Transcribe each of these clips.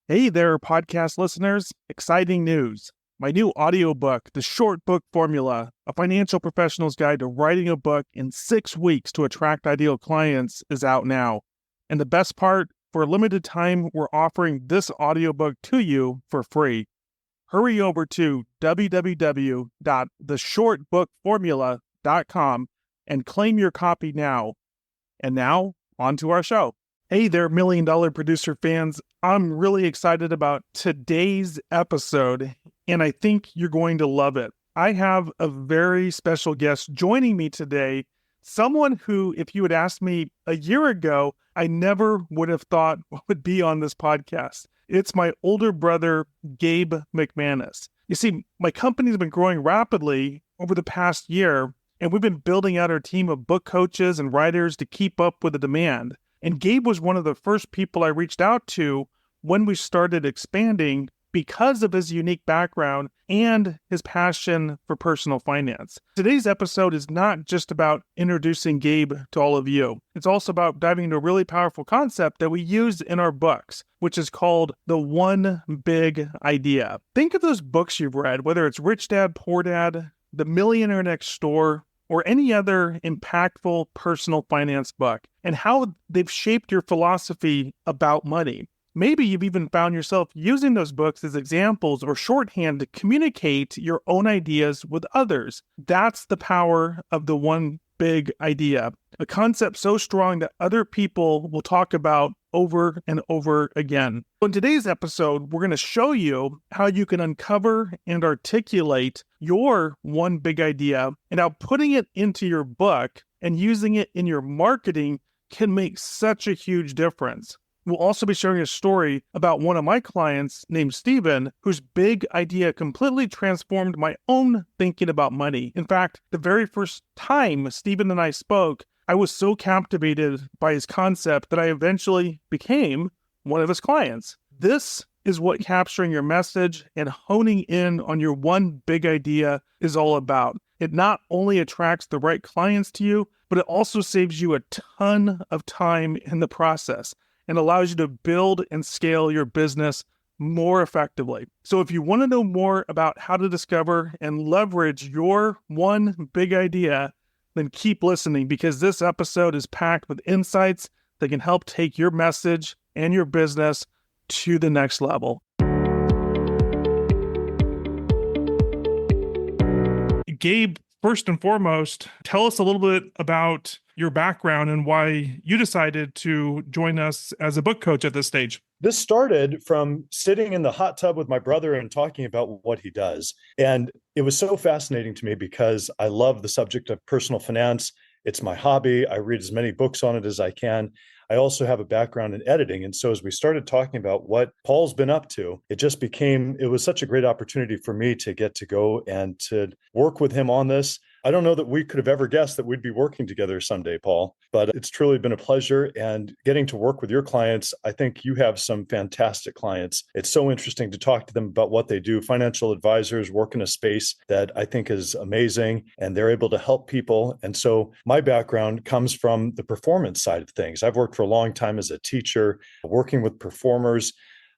Hey there, podcast listeners. Exciting news. My new audiobook, The Short Book Formula, A Financial Professional's Guide to Writing a Book in 6 Weeks to Attract Ideal Clients, is out now. And the best part, for a limited time, we're offering this audiobook to you for free. Hurry over to www.theshortbookformula.com and claim your copy now. And now, on to our show. Hey there, Million Dollar Producer fans. I'm really excited about today's episode, and I think you're going to love it. I have a very special guest joining me today, someone who, if you had asked me a year ago, I never would have thought would be on this podcast. It's my older brother, Gabe McManus. You see, my company's been growing rapidly over the past year, and we've been building out our team of book coaches and writers to keep up with the demand. And Gabe was one of the first people I reached out to when we started expanding because of his unique background and his passion for personal finance. Today's episode is not just about introducing Gabe to all of you. It's also about diving into a really powerful concept that we use in our books, which is called the one big idea. Think of those books you've read, whether it's Rich Dad, Poor Dad, The Millionaire Next Door, or any other impactful personal finance book, and how they've shaped your philosophy about money. Maybe you've even found yourself using those books as examples or shorthand to communicate your own ideas with others. That's the power of the one big idea, a concept so strong that other people will talk about over and over again. In today's episode, we're going to show you how you can uncover and articulate your one big idea and how putting it into your book and using it in your marketing can make such a huge difference. We'll also be sharing a story about one of my clients named Steven, whose big idea completely transformed my own thinking about money. In fact, the very first time Steven and I spoke, I was so captivated by his concept that I eventually became one of his clients. This is what capturing your message and honing in on your one big idea is all about. It not only attracts the right clients to you, but it also saves you a ton of time in the process and allows you to build and scale your business more effectively. So if you want to know more about how to discover and leverage your one big idea, then keep listening, because this episode is packed with insights that can help take your message and your business to the next level. Gabe, first and foremost, tell us a little bit about your background and why you decided to join us as a book coach at this stage. This started from sitting in the hot tub with my brother and talking about what he does. And it was so fascinating to me because I love the subject of personal finance. It's my hobby. I read as many books on it as I can. I also have a background in editing. And so as we started talking about what Paul's been up to, it was such a great opportunity for me to get to go and to work with him on this. I don't know that we could have ever guessed that we'd be working together someday, Paul, but it's truly been a pleasure. And getting to work with your clients, I think you have some fantastic clients. It's so interesting to talk to them about what they do. Financial advisors work in a space that I think is amazing, and they're able to help people. And so my background comes from the performance side of things. I've worked for a long time as a teacher, working with performers,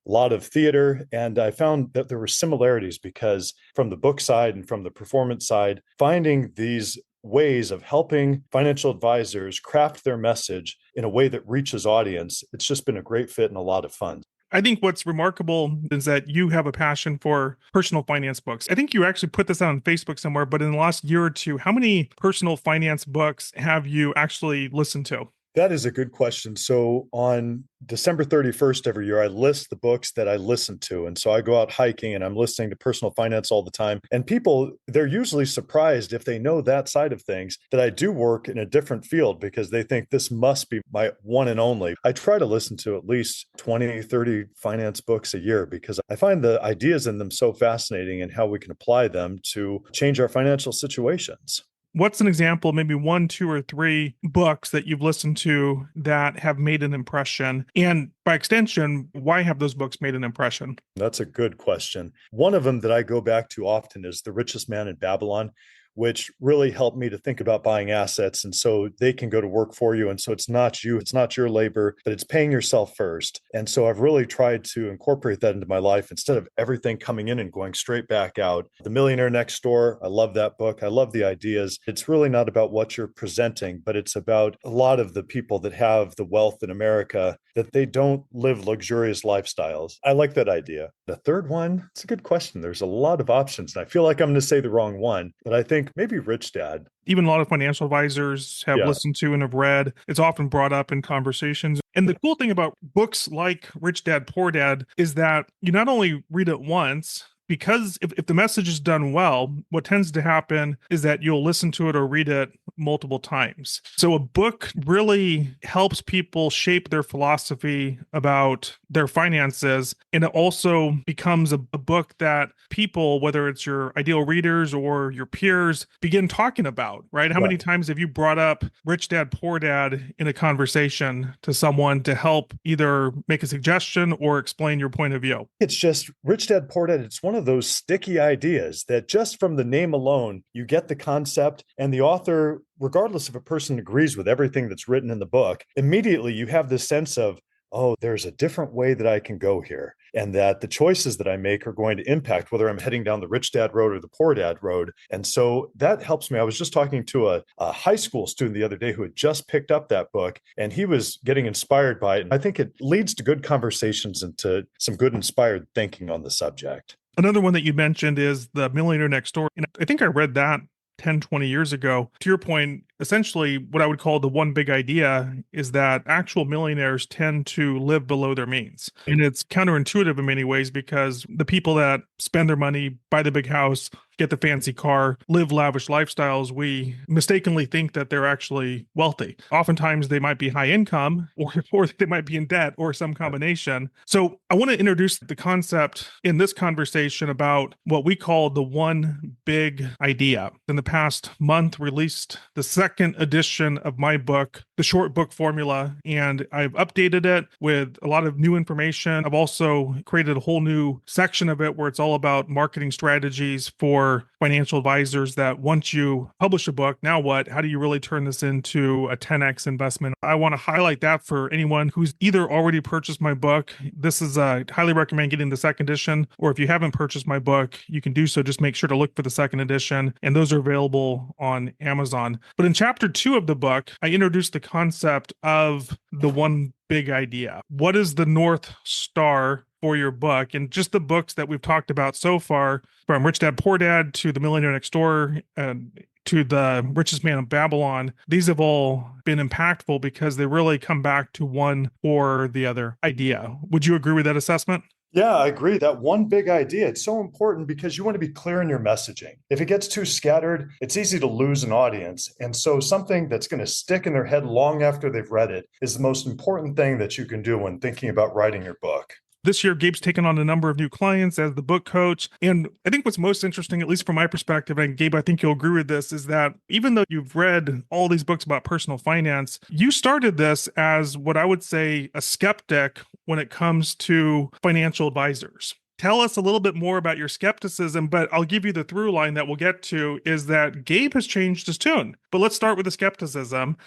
a lot of theater, and I found that there were similarities because from the book side and from the performance side, finding these ways of helping financial advisors craft their message in a way that reaches audience, it's just been a great fit and a lot of fun. I think what's remarkable is that you have a passion for personal finance books. I think you actually put this out on Facebook somewhere, but in the last year or two, how many personal finance books have you actually listened to? That is a good question. So on December 31st every year, I list the books that I listen to. And so I go out hiking and I'm listening to personal finance all the time. And people, they're usually surprised if they know that side of things that I do work in a different field because they think this must be my one and only. I try to listen to at least 20, 30 finance books a year because I find the ideas in them so fascinating and how we can apply them to change our financial situations. What's an example, maybe 1, 2, or 3 books that you've listened to that have made an impression? And by extension, why have those books made an impression? That's a good question. One of them that I go back to often is The Richest Man in Babylon, which really helped me to think about buying assets. And so they can go to work for you. And so it's not you, it's not your labor, but it's paying yourself first. And so I've really tried to incorporate that into my life instead of everything coming in and going straight back out. The Millionaire Next Door, I love that book. I love the ideas. It's really not about what you're presenting, but it's about a lot of the people that have the wealth in America, that they don't live luxurious lifestyles. I like that idea. The third one, it's a good question. There's a lot of options. And I feel like I'm going to say the wrong one, but I think maybe Rich Dad. Even a lot of financial advisors have listened to and have read. It's often brought up in conversations. And the cool thing about books like Rich Dad, Poor Dad is that you not only read it once, because if the message is done well, what tends to happen is that you'll listen to it or read it multiple times. So a book really helps people shape their philosophy about their finances. And it also becomes a book that people, whether it's your ideal readers or your peers, begin talking about, right? How many times have you brought up Rich Dad, Poor Dad in a conversation to someone to help either make a suggestion or explain your point of view? It's just Rich Dad, Poor Dad. It's one of those sticky ideas that just from the name alone, you get the concept, and the author, regardless if a person agrees with everything that's written in the book, immediately you have this sense of, oh, there's a different way that I can go here, and that the choices that I make are going to impact whether I'm heading down the Rich Dad road or the Poor Dad road. And so that helps me. I was just talking to a high school student the other day who had just picked up that book, and he was getting inspired by it. And I think it leads to good conversations and to some good inspired thinking on the subject. Another one that you mentioned is the Millionaire Next Door. And I think I read that 10, 20 years ago. To your point, essentially what I would call the one big idea is that actual millionaires tend to live below their means. And it's counterintuitive in many ways because the people that spend their money, buy the big house, get the fancy car, live lavish lifestyles, we mistakenly think that they're actually wealthy. Oftentimes they might be high income or they might be in debt or some combination. So I want to introduce the concept in this conversation about what we call the one big idea. In the past month, released the second edition of my book, The Short Book Formula, and I've updated it with a lot of new information. I've also created a whole new section of it where it's all about marketing strategies for financial advisors that once you publish a book, now what? How do you really turn this into a 10x investment? I want to highlight that for anyone who's either already purchased my book. This is highly recommend getting the second edition, or if you haven't purchased my book, you can do so. Just make sure to look for the second edition, and those are available on Amazon. But in chapter 2 of the book, I introduced the concept of the one big idea. What is the North Star for your book? And just the books that we've talked about so far, from Rich Dad, Poor Dad to The Millionaire Next Door, to The Richest Man in Babylon, these have all been impactful because they really come back to one or the other idea. Would you agree with that assessment? Yeah, I agree. That one big idea, it's so important because you want to be clear in your messaging. If it gets too scattered, it's easy to lose an audience. And so something that's going to stick in their head long after they've read it is the most important thing that you can do when thinking about writing your book. This year, Gabe's taken on a number of new clients as the book coach. And I think what's most interesting, at least from my perspective, and Gabe, I think you'll agree with this, is that even though you've read all these books about personal finance, you started this as what I would say a skeptic when it comes to financial advisors. Tell us a little bit more about your skepticism, but I'll give you the through line that we'll get to is that Gabe has changed his tune. But let's start with the skepticism.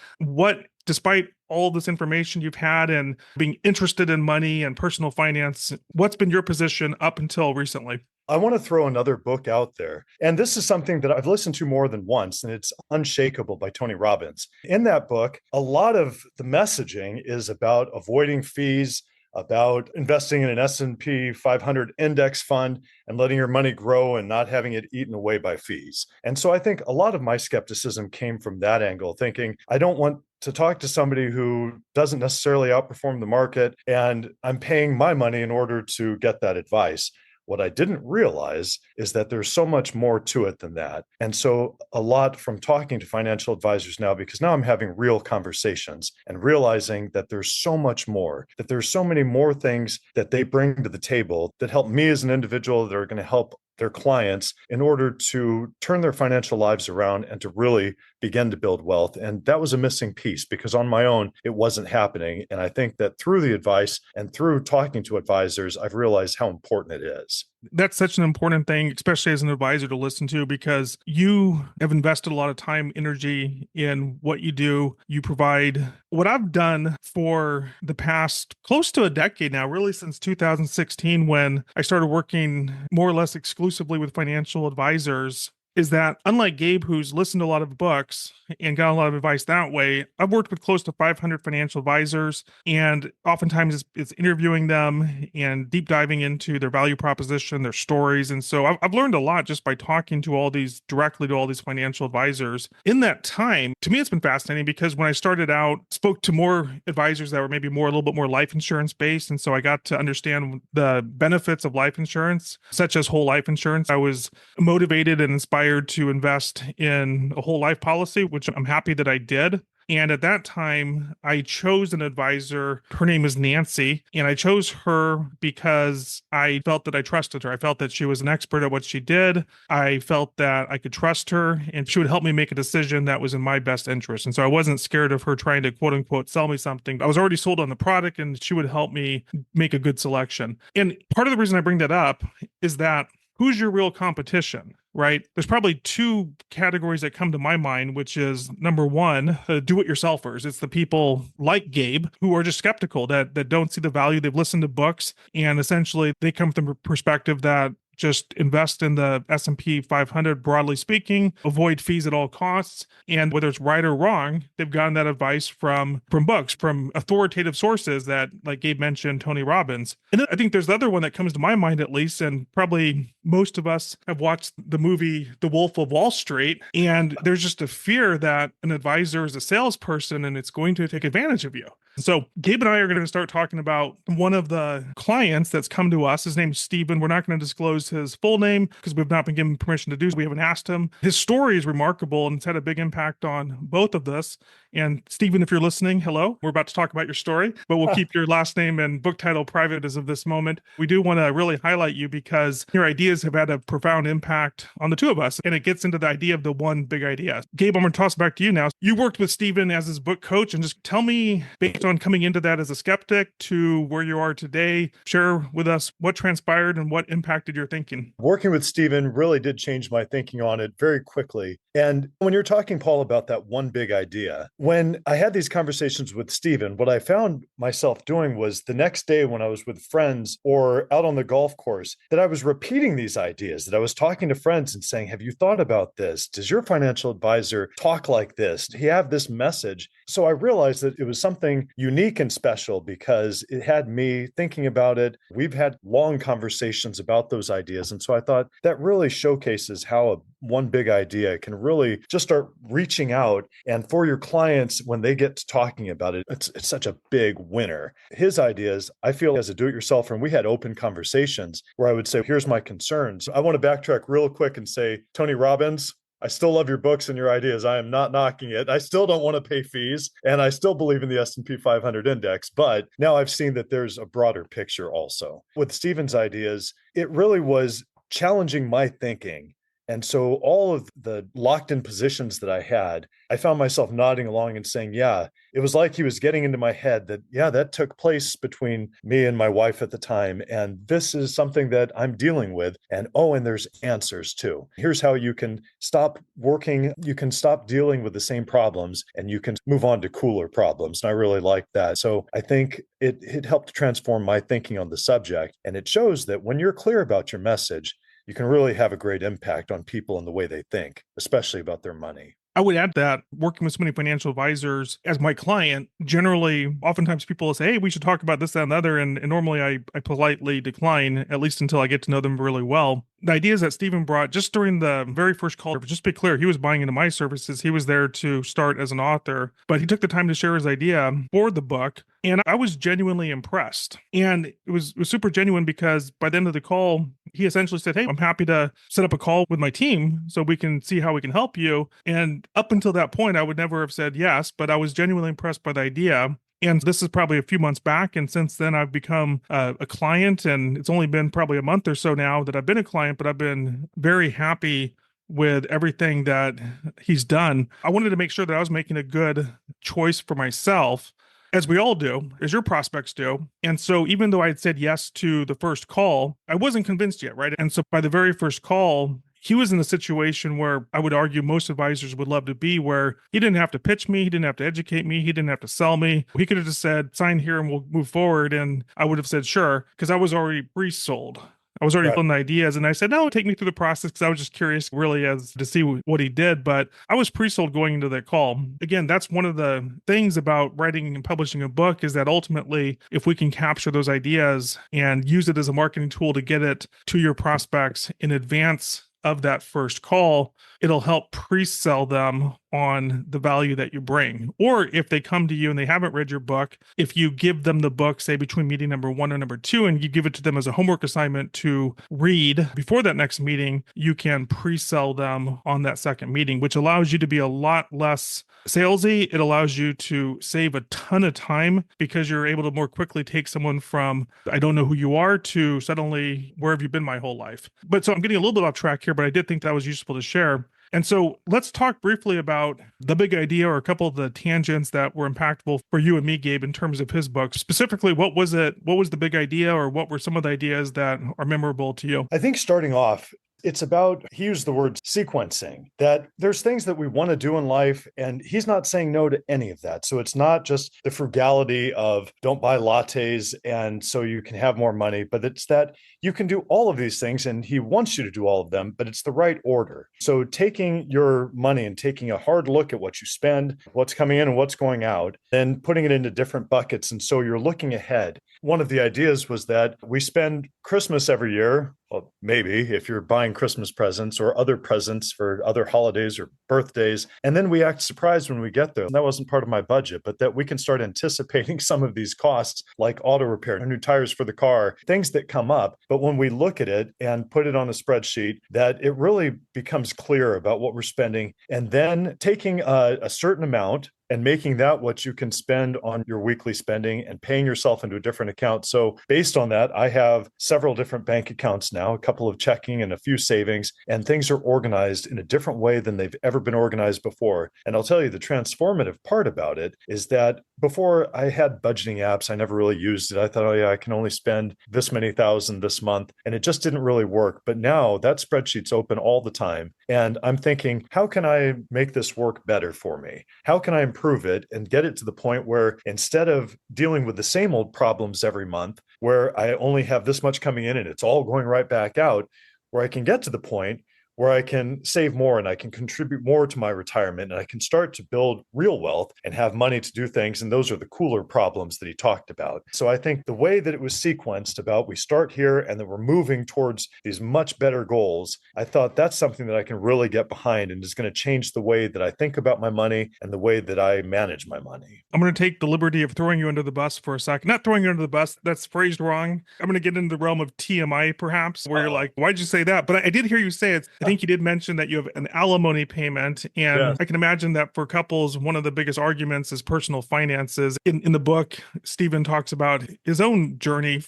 Despite all this information you've had and being interested in money and personal finance, what's been your position up until recently? I want to throw another book out there. And this is something that I've listened to more than once, and it's Unshakable by Tony Robbins. In that book, a lot of the messaging is about avoiding fees, about investing in an S&P 500 index fund and letting your money grow and not having it eaten away by fees. And so I think a lot of my skepticism came from that angle, thinking I don't want to talk to somebody who doesn't necessarily outperform the market, and I'm paying my money in order to get that advice. What I didn't realize is that there's so much more to it than that. And so a lot from talking to financial advisors now, because now I'm having real conversations and realizing that there's so much more, that there's so many more things that they bring to the table that help me as an individual, that are going to help their clients in order to turn their financial lives around and to really begin to build wealth. And that was a missing piece because on my own, it wasn't happening. And I think that through the advice and through talking to advisors, I've realized how important it is. That's such an important thing, especially as an advisor, to listen to, because you have invested a lot of time, energy in what you do. You provide what I've done for the past close to a decade now, really since 2016, when I started working more or less exclusively with financial advisors. Is that unlike Gabe, who's listened to a lot of books and got a lot of advice that way, I've worked with close to 500 financial advisors, and oftentimes it's interviewing them and deep diving into their value proposition, their stories. And so I've learned a lot just by talking to directly to all these financial advisors. In that time, to me, it's been fascinating because when I started out, spoke to more advisors that were maybe a little bit more life insurance based. And so I got to understand the benefits of life insurance, such as whole life insurance. I was motivated and inspired to invest in a whole life policy, which I'm happy that I did. And at that time, I chose an advisor. Her name is Nancy, and I chose her because I felt that I trusted her. I felt that she was an expert at what she did. I felt that I could trust her, and she would help me make a decision that was in my best interest. And so I wasn't scared of her trying to, quote unquote, sell me something. I was already sold on the product, and she would help me make a good selection. And part of the reason I bring that up is that who's your real competition, right? There's probably two categories that come to my mind, which is number one, do-it-yourselfers. It's the people like Gabe who are just skeptical, that don't see the value. They've listened to books, and essentially they come from a perspective that just invest in the S&P 500, broadly speaking, avoid fees at all costs. And whether it's right or wrong, they've gotten that advice from books, from authoritative sources that, like Gabe mentioned, Tony Robbins. And then I think there's the other one that comes to my mind, at least, and probably most of us have watched the movie The Wolf of Wall Street. And there's just a fear that an advisor is a salesperson and it's going to take advantage of you. So Gabe and I are going to start talking about one of the clients that's come to us. His name's Stephen. We're not going to disclose his full name because we've not been given permission to do so. We haven't asked him. His story is remarkable, and it's had a big impact on both of us. And Stephen, if you're listening, hello. We're about to talk about your story, but we'll keep your last name and book title private as of this moment. We do want to really highlight you because your ideas have had a profound impact on the two of us, and it gets into the idea of the one big idea. Gabe, I'm going to toss it back to you now. You worked with Stephen as his book coach, and just tell me, based on coming into that as a skeptic to where you are today, share with us what transpired and what impacted your thinking. Working with Stephen really did change my thinking on it very quickly. And when you're talking, Paul, about that one big idea, when I had these conversations with Stephen, what I found myself doing was the next day when I was with friends or out on the golf course, that I was repeating these ideas, that I was talking to friends and saying, have you thought about this? Does your financial advisor talk like this? Do he have this message? So I realized that it was something unique and special because it had me thinking about it. We've had long conversations about those ideas. And so I thought that really showcases how one big idea can really just start reaching out. And for your clients, when they get to talking about it, it's such a big winner. His ideas, I feel as a do-it-yourselfer, and we had open conversations where I would say, here's my concerns. I want to backtrack real quick and say, Tony Robbins, I still love your books and your ideas. I am not knocking it. I still don't want to pay fees, and I still believe in the S&P 500 index, but now I've seen that there's a broader picture also. With Stephen's ideas, it really was challenging my thinking. And so all of the locked in positions that I had, I found myself nodding along and saying, yeah, it was like he was getting into my head that, yeah, that took place between me and my wife at the time. And this is something that I'm dealing with. And and there's answers too. Here's how you can stop working. You can stop dealing with the same problems and you can move on to cooler problems. And I really like that. So I think it helped transform my thinking on the subject. And it shows that when you're clear about your message, you can really have a great impact on people and the way they think, especially about their money. I would add that working with so many financial advisors as my client, generally, oftentimes people will say, hey, we should talk about this, that, and the other. And normally I politely decline, at least until I get to know them really well. The ideas that Stephen brought just during the very first call, just to be clear, he was buying into my services. He was there to start as an author, but he took the time to share his idea for the book. And I was genuinely impressed. And it was super genuine because by the end of the call, he essentially said, hey, I'm happy to set up a call with my team so we can see how we can help you. And up until that point, I would never have said yes, but I was genuinely impressed by the idea. And this is probably a few months back. And since then, I've become a client. And it's only been probably a month or so now that I've been a client, but I've been very happy with everything that he's done, I wanted to make sure that I was making a good choice for myself, as we all do, as your prospects do. And so even though I had said yes to the first call, I wasn't convinced yet, right? And so by the very first call, he was in a situation where I would argue most advisors would love to be, where he didn't have to pitch me, he didn't have to educate me, he didn't have to sell me. He could have just said, sign here and we'll move forward. And I would have said, sure, because I was already pre-sold. I was already Right. feeling the ideas, and I said, no, take me through the process, because I was just curious really as to see what he did. But I was pre-sold going into that call. Again, that's one of the things about writing and publishing a book, is that ultimately, if we can capture those ideas and use it as a marketing tool to get it to your prospects in advance of that first call, it'll help pre-sell them on the value that you bring. Or if they come to you and they haven't read your book, if you give them the book, say between meeting number 1 and number 2, and you give it to them as a homework assignment to read before that next meeting, you can pre-sell them on that second meeting, which allows you to be a lot less salesy. It allows you to save a ton of time, because you're able to more quickly take someone from, I don't know who you are, to suddenly, where have you been my whole life? But so I'm getting a little bit off track here, but I did think that was useful to share. And so let's talk briefly about the big idea, or a couple of the tangents that were impactful for you and me, Gabe, in terms of his book. Specifically, what was it? What was the big idea, or what were some of the ideas that are memorable to you? I think starting off, it's about, he used the word sequencing, that there's things that we want to do in life, and he's not saying no to any of that. So it's not just the frugality of don't buy lattes and so you can have more money, but it's that you can do all of these things, and he wants you to do all of them, but it's the right order. So taking your money and taking a hard look at what you spend, what's coming in and what's going out, then putting it into different buckets. And so you're looking ahead. One of the ideas was that we spend Christmas every year. Well, maybe if you're buying Christmas presents or other presents for other holidays or birthdays, and then we act surprised when we get there. That wasn't part of my budget, but that we can start anticipating some of these costs, like auto repair, new tires for the car, things that come up. But when we look at it and put it on a spreadsheet, that it really becomes clear about what we're spending, and then taking a certain amount and making that what you can spend on your weekly spending and paying yourself into a different account. So based on that, I have several different bank accounts now, a couple of checking and a few savings, and things are organized in a different way than they've ever been organized before. And I'll tell you, the transformative part about it is that before I had budgeting apps, I never really used it. I thought, oh yeah, I can only spend this many thousand this month. And it just didn't really work. But now that spreadsheet's open all the time. And I'm thinking, how can I make this work better for me? How can I improve it and get it to the point where, instead of dealing with the same old problems every month, where I only have this much coming in and it's all going right back out, where I can get to the point where I can save more and I can contribute more to my retirement, and I can start to build real wealth and have money to do things. And those are the cooler problems that he talked about. So I think the way that it was sequenced about, we start here and then we're moving towards these much better goals, I thought that's something that I can really get behind and is going to change the way that I think about my money and the way that I manage my money. I'm going to take the liberty of throwing you under the bus for a second. Not throwing you under the bus, that's phrased wrong. I'm going to get into the realm of TMI, perhaps, where you're like, why'd you say that? But I did hear you say it. I think you did mention that you have an alimony payment. And Yes. I can imagine that for couples, one of the biggest arguments is personal finances. In the book, Stephen talks about his own journey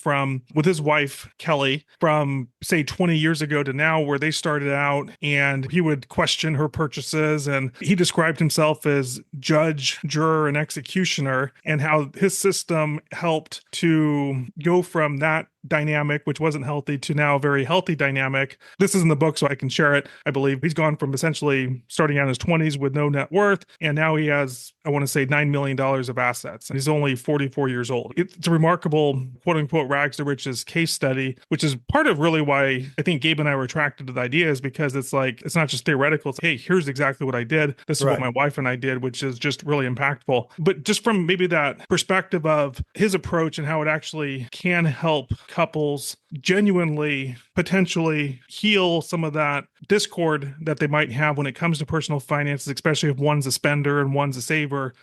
with his wife, Kelly, from say 20 years ago to now, where they started out, and he would question her purchases. And he described himself as judge, juror, and executioner, and how his system helped to go from that dynamic, which wasn't healthy, to now a very healthy dynamic. This is in the book, so I can share it. I believe he's gone from essentially starting out in his 20s with no net worth, and now he has, I want to say, $9 million of assets. And he's only 44 years old. It's a remarkable, quote unquote, rags to riches case study, which is part of really why I think Gabe and I were attracted to the idea, is because it's like, it's not just theoretical. It's, hey, here's exactly what I did. This is Right. what my wife and I did, which is just really impactful. But just from maybe that perspective of his approach and how it actually can help couples genuinely potentially heal some of that discord that they might have when it comes to personal finances, especially if one's a spender and one's a saver.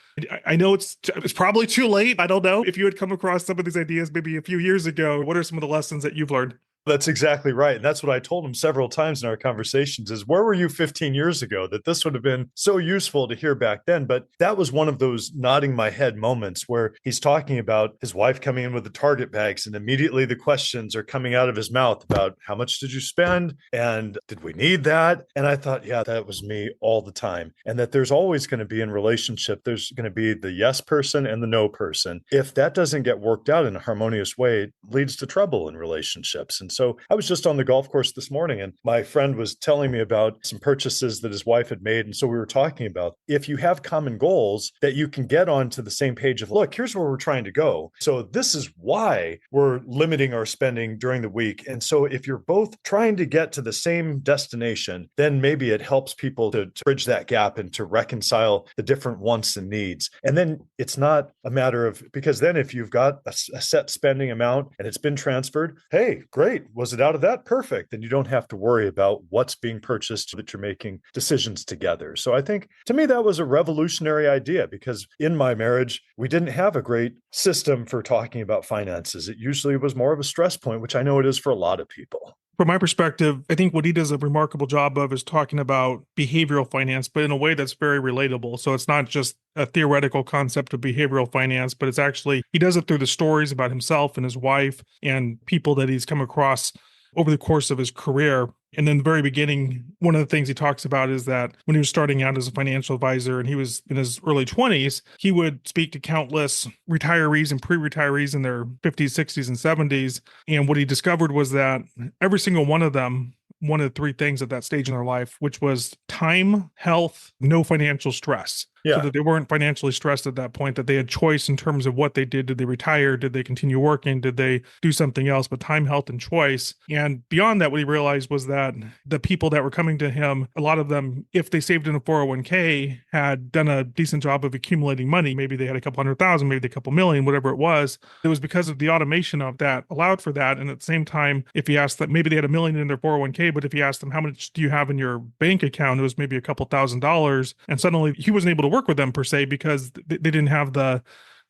I know it's probably too late. I don't know if you had come across some of these ideas maybe a few years ago. What are some of the lessons that you've learned? That's exactly right. And that's what I told him several times in our conversations is where were you 15 years ago that this would have been so useful to hear back then? But that was one of those nodding my head moments where he's talking about his wife coming in with the Target bags and immediately the questions are coming out of his mouth about how much did you spend? And did we need that? And I thought, yeah, that was me all the time. And that there's always going to be in relationship, there's going to be the yes person and the no person. If that doesn't get worked out in a harmonious way, it leads to trouble in relationships. And so I was just on the golf course this morning and my friend was telling me about some purchases that his wife had made. And so we were talking about if you have common goals that you can get onto the same page of, look, here's where we're trying to go. So this is why we're limiting our spending during the week. And so if you're both trying to get to the same destination, then maybe it helps people to bridge that gap and to reconcile the different wants and needs. And then it's not a matter of, because then if you've got a set spending amount and it's been transferred, hey, great. Was it out of that? Perfect. Then you don't have to worry about what's being purchased, that you're making decisions together. So I think to me, that was a revolutionary idea because in my marriage, we didn't have a great system for talking about finances. It usually was more of a stress point, which I know it is for a lot of people. From my perspective, I think what he does a remarkable job of is talking about behavioral finance, but in a way that's very relatable. So it's not just a theoretical concept of behavioral finance, but it's actually, he does it through the stories about himself and his wife and people that he's come across over the course of his career. And in the very beginning, one of the things he talks about is that when he was starting out as a financial advisor and he was in his early 20s, he would speak to countless retirees and pre-retirees in their 50s, 60s, and 70s. And what he discovered was that every single one of them wanted three things at that stage in their life, which was time, health, no financial stress. Yeah. So that they weren't financially stressed at that point, that they had choice in terms of what they did. Did they retire? Did they continue working? Did they do something else? But time, health, and choice. And beyond that, what he realized was that the people that were coming to him, a lot of them, if they saved in a 401k, had done a decent job of accumulating money. Maybe they had a couple $100,000, maybe a couple million, whatever it was. It was because of the automation of that allowed for that. And at the same time, if he asked that, maybe they had $1 million in their 401k, but if he asked them, how much do you have in your bank account? It was maybe a couple $1,000s. And suddenly he wasn't able to work with them per se because they didn't have the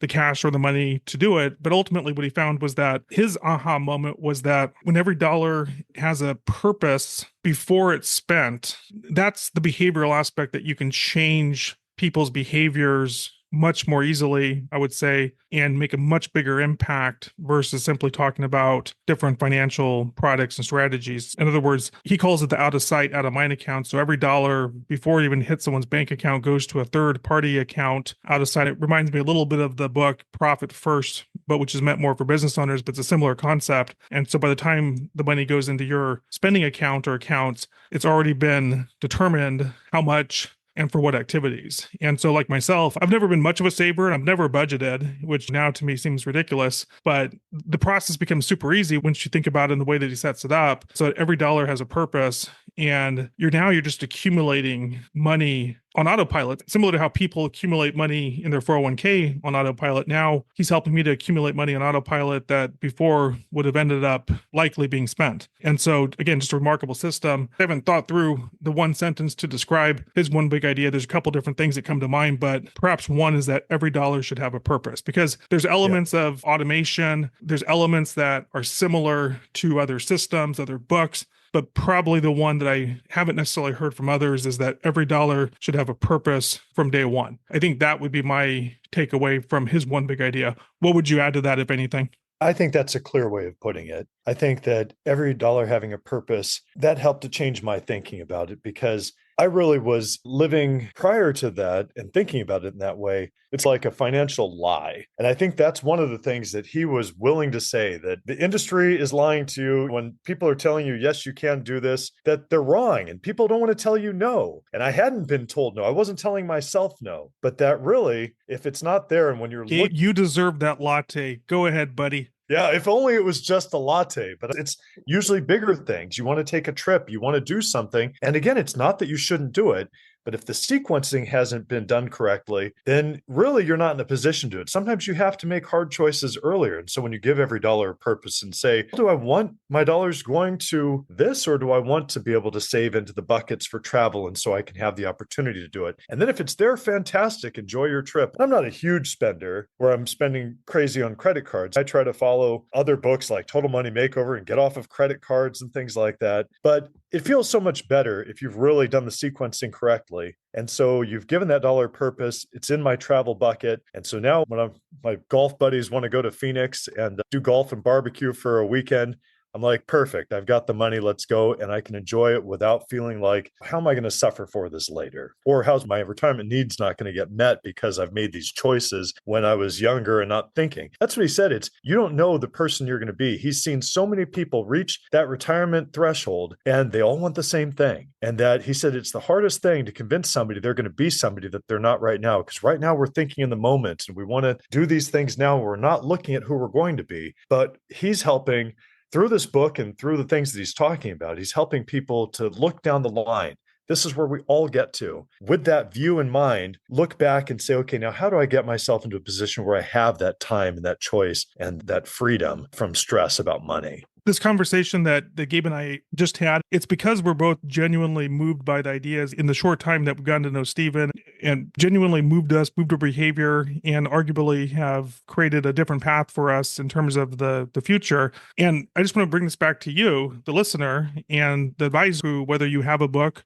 cash or the money to do it. But ultimately what he found was that his aha moment was that when every dollar has a purpose before it's spent, that's the behavioral aspect that you can change people's behaviors much more easily, I would say, and make a much bigger impact versus simply talking about different financial products and strategies. In other words, he calls it the out of sight, out of mind account. So every dollar before it even hits someone's bank account goes to a third party account out of sight. It reminds me a little bit of the book Profit First, but which is meant more for business owners, but it's a similar concept. And so by the time the money goes into your spending account or accounts, it's already been determined how much and for what activities. And so like myself, I've never been much of a saver and I've never budgeted, which now to me seems ridiculous, but the process becomes super easy once you think about it in the way that he sets it up. So that every dollar has a purpose and you're just accumulating money on autopilot, similar to how people accumulate money in their 401k on autopilot. Now he's helping me to accumulate money on autopilot that before would have ended up likely being spent. And so again, just a remarkable system. I haven't thought through the one sentence to describe his one big idea. There's a couple different things that come to mind, but perhaps one is that every dollar should have a purpose because there's elements of automation. There's elements that are similar to other systems, other books. But probably the one that I haven't necessarily heard from others is that every dollar should have a purpose from day one. I think that would be my takeaway from his one big idea. What would you add to that, if anything? I think that's a clear way of putting it. I think that every dollar having a purpose, that helped to change my thinking about it because I really was living prior to that and thinking about it in that way. It's like a financial lie. And I think that's one of the things that he was willing to say, that the industry is lying to you when people are telling you, yes, you can do this, that they're wrong. And people don't want to tell you no. And I hadn't been told no. I wasn't telling myself no. But that really, if it's not there and when you're Gabe, you deserve that latte. Go ahead, buddy. Yeah, if only it was just a latte, but it's usually bigger things. You want to take a trip, you want to do something. And again, it's not that you shouldn't do it, But if the sequencing hasn't been done correctly, then really you're not in a position to do it. Sometimes you have to make hard choices earlier. And so when you give every dollar a purpose and say, do I want my dollars going to this, or do I want to be able to save into the buckets for travel and so I can have the opportunity to do it? And then if it's there, fantastic, enjoy your trip. I'm not a huge spender where I'm spending crazy on credit cards. I try to follow other books like Total Money Makeover and get off of credit cards and things like that. But it feels so much better if you've really done the sequencing correctly. And so you've given that dollar purpose. It's in my travel bucket. And so now when my golf buddies want to go to Phoenix and do golf and barbecue for a weekend, I'm like, perfect. I've got the money. Let's go. And I can enjoy it without feeling like, how am I going to suffer for this later? Or how's my retirement needs not going to get met because I've made these choices when I was younger and not thinking. That's what he said. It's, you don't know the person you're going to be. He's seen so many people reach that retirement threshold and they all want the same thing. And that he said, it's the hardest thing to convince somebody they're going to be somebody that they're not right now. Because right now we're thinking in the moment and we want to do these things now. We're not looking at who we're going to be, but he's helping through this book and through the things that he's talking about. He's helping people to look down the line. This is where we all get to. With that view in mind, look back and say, okay, now how do I get myself into a position where I have that time and that choice and that freedom from stress about money? This conversation that Gabe and I just had, it's because we're both genuinely moved by the ideas in the short time that we've gotten to know Stephen, and genuinely moved our behavior, and arguably have created a different path for us in terms of the future. And I just want to bring this back to you, the listener, and the advisor, who, whether you have a book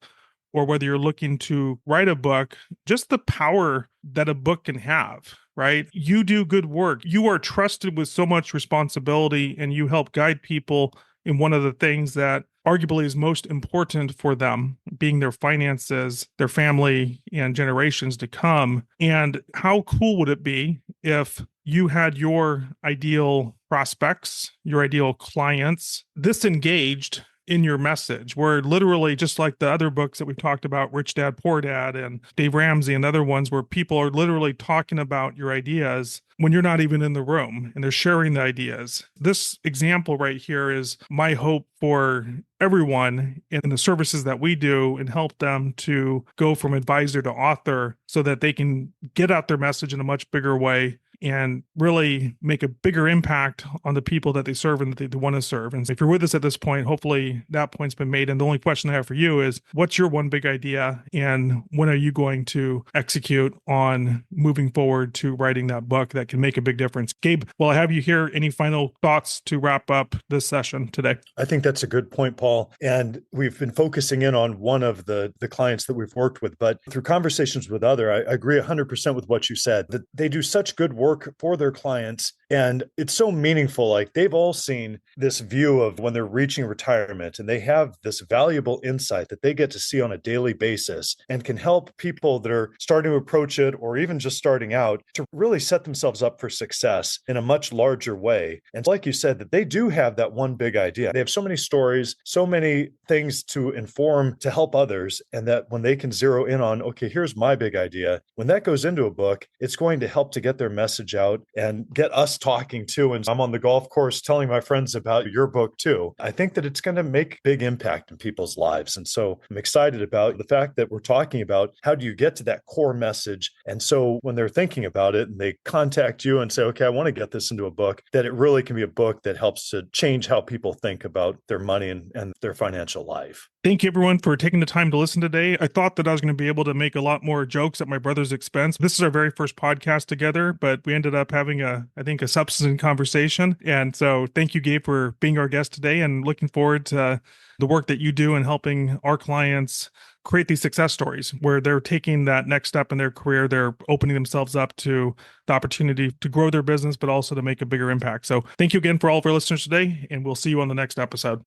or whether you're looking to write a book, just the power that a book can have, right? You do good work. You are trusted with so much responsibility, and you help guide people in one of the things that arguably is most important for them, being their finances, their family, and generations to come. And how cool would it be if you had your ideal prospects, your ideal clients, disengaged in your message, where literally, just like the other books that we've talked about, Rich Dad, Poor Dad, and Dave Ramsey and other ones, where people are literally talking about your ideas when you're not even in the room and they're sharing the ideas. This example right here is my hope for everyone in the services that we do, and help them to go from advisor to author so that they can get out their message in a much bigger way and really make a bigger impact on the people that they serve and that they want to serve. And if you're with us at this point, hopefully that point's been made. And the only question I have for you is, what's your one big idea, and when are you going to execute on moving forward to writing that book that can make a big difference? Gabe, while I have you here, any final thoughts to wrap up this session today? I think that's a good point, Paul. And we've been focusing in on one of the clients that we've worked with, but through conversations with I agree 100% with what you said, that they do such good work for their clients. And it's so meaningful. Like, they've all seen this view of when they're reaching retirement, and they have this valuable insight that they get to see on a daily basis, and can help people that are starting to approach it, or even just starting out, to really set themselves up for success in a much larger way. And like you said, that they do have that one big idea. They have so many stories, so many things to inform, to help others. And that when they can zero in on, okay, here's my big idea, when that goes into a book, it's going to help to get their message out and get us talking too. And I'm on the golf course telling my friends about your book too. I think that it's going to make big impact in people's lives. And so I'm excited about the fact that we're talking about how do you get to that core message. And so when they're thinking about it and they contact you and say, okay, I want to get this into a book, that it really can be a book that helps to change how people think about their money and their financial life. Thank you, everyone, for taking the time to listen today. I thought that I was going to be able to make a lot more jokes at my brother's expense. This is our very first podcast together, but we ended up having a substantive conversation. And so thank you, Gabe, for being our guest today, and looking forward to the work that you do in helping our clients create these success stories where they're taking that next step in their career. They're opening themselves up to the opportunity to grow their business, but also to make a bigger impact. So thank you again for all of our listeners today, and we'll see you on the next episode.